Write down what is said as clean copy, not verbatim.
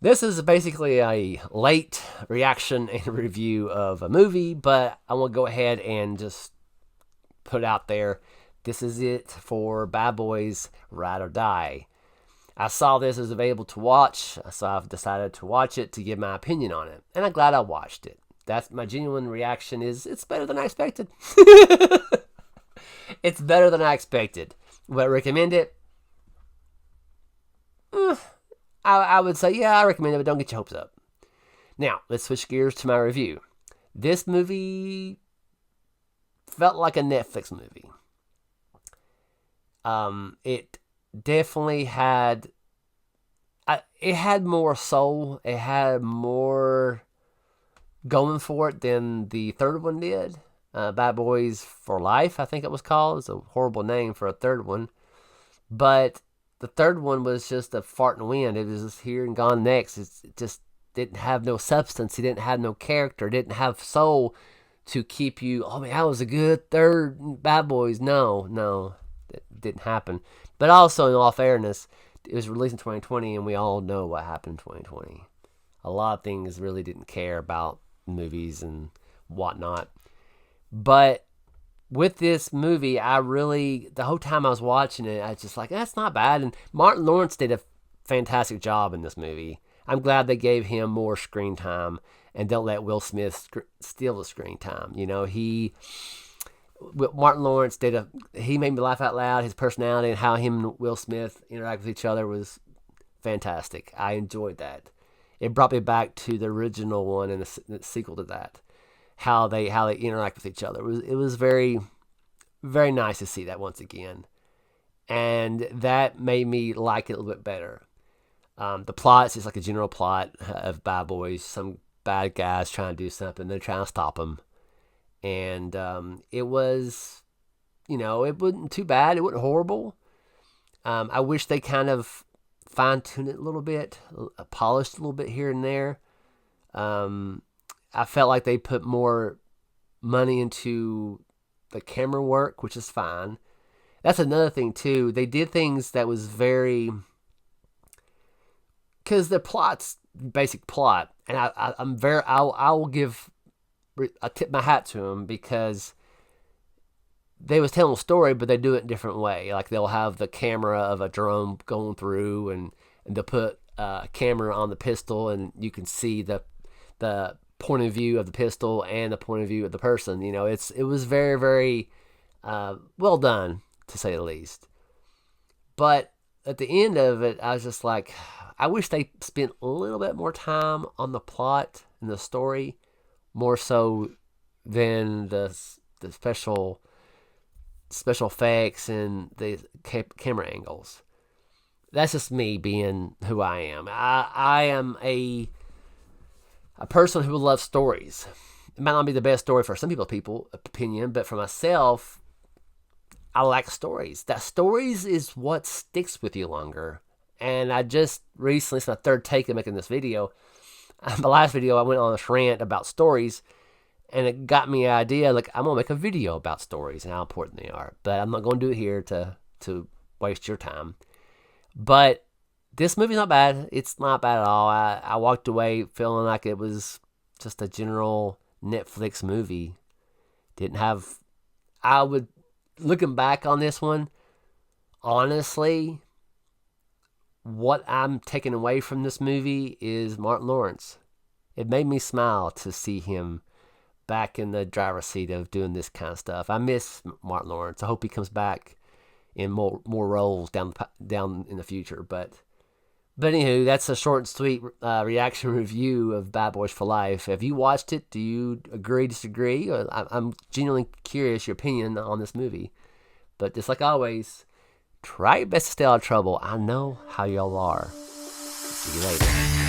This is basically a late reaction and review of a movie, but I want to go ahead and just put it out there. This is it for Bad Boys Ride or Die. I saw this as available to watch, so I've decided to watch it to give my opinion on it, and I'm glad I watched it. That's my genuine reaction. Is it's better than I expected. It's better than I expected. Would I recommend it? I would say, yeah, I recommend it, but don't get your hopes up. Now, let's switch gears to my review. This movie felt like a Netflix movie. It definitely had, it had more soul. It had more going for it than the third one did. Bad Boys for Life, I think it was called. It's a horrible name for a third one. But the third one was just a fart in the wind. It was just here and gone next. It just didn't have no substance. It didn't have no character. It didn't have soul to keep you. Oh man, that was a good third Bad Boys. No, it didn't happen. But also, in all fairness, it was released in 2020, and we all know what happened in 2020. A lot of things really didn't care about movies and whatnot. But with this movie, I really, the whole time I was watching it, I was just like, that's not bad. And Martin Lawrence did a fantastic job in this movie. I'm glad they gave him more screen time and don't let Will Smith steal the screen time. You know, Martin Lawrence he made me laugh out loud. His personality and how him and Will Smith interact with each other was fantastic. I enjoyed that. It brought me back to the original one and the sequel to that. How they interact with each other. It was very very nice to see that once again, and that made me like it a little bit better. The plot is just like a general plot of bad boys, some bad guys trying to do something, they're trying to stop them, and it was, it wasn't too bad, it wasn't horrible. I wish they kind of fine tuned it a little bit, polished a little bit here and there. Um, I felt like they put more money into the camera work, which is fine. That's another thing too. They did things that was very, because the plot's basic plot, and I'm very I will give I tip my hat to them because they was telling a story, but they do it in a different way. Like they'll have the camera of a drone going through, and they'll put a camera on the pistol, and you can see the point of view of the pistol and the point of view of the person. It was very very well done, to say the least. But at the end of it, I was just like, I wish they spent a little bit more time on the plot and the story, more so than the special effects and the camera angles. That's just me being who I am. I am a person who loves stories. It might not be the best story for some people opinion, but for myself, I like stories. That stories is what sticks with you longer. And I just recently, it's my third take of making this video. The last video, I went on a rant about stories, and it got me an idea. Like, I'm gonna make a video about stories and how important they are. But I'm not gonna do it here to waste your time. But this movie's not bad. It's not bad at all. I walked away feeling like it was just a general Netflix movie. Didn't have. I would, looking back on this one, honestly, what I'm taking away from this movie is Martin Lawrence. It made me smile to see him back in the driver's seat of doing this kind of stuff. I miss Martin Lawrence. I hope he comes back in more roles down in the future. But anywho, that's a short and sweet reaction review of Bad Boys for Life. Have you watched it? Do you agree, disagree? I'm genuinely curious your opinion on this movie. But just like always, try your best to stay out of trouble. I know how y'all are. See you later.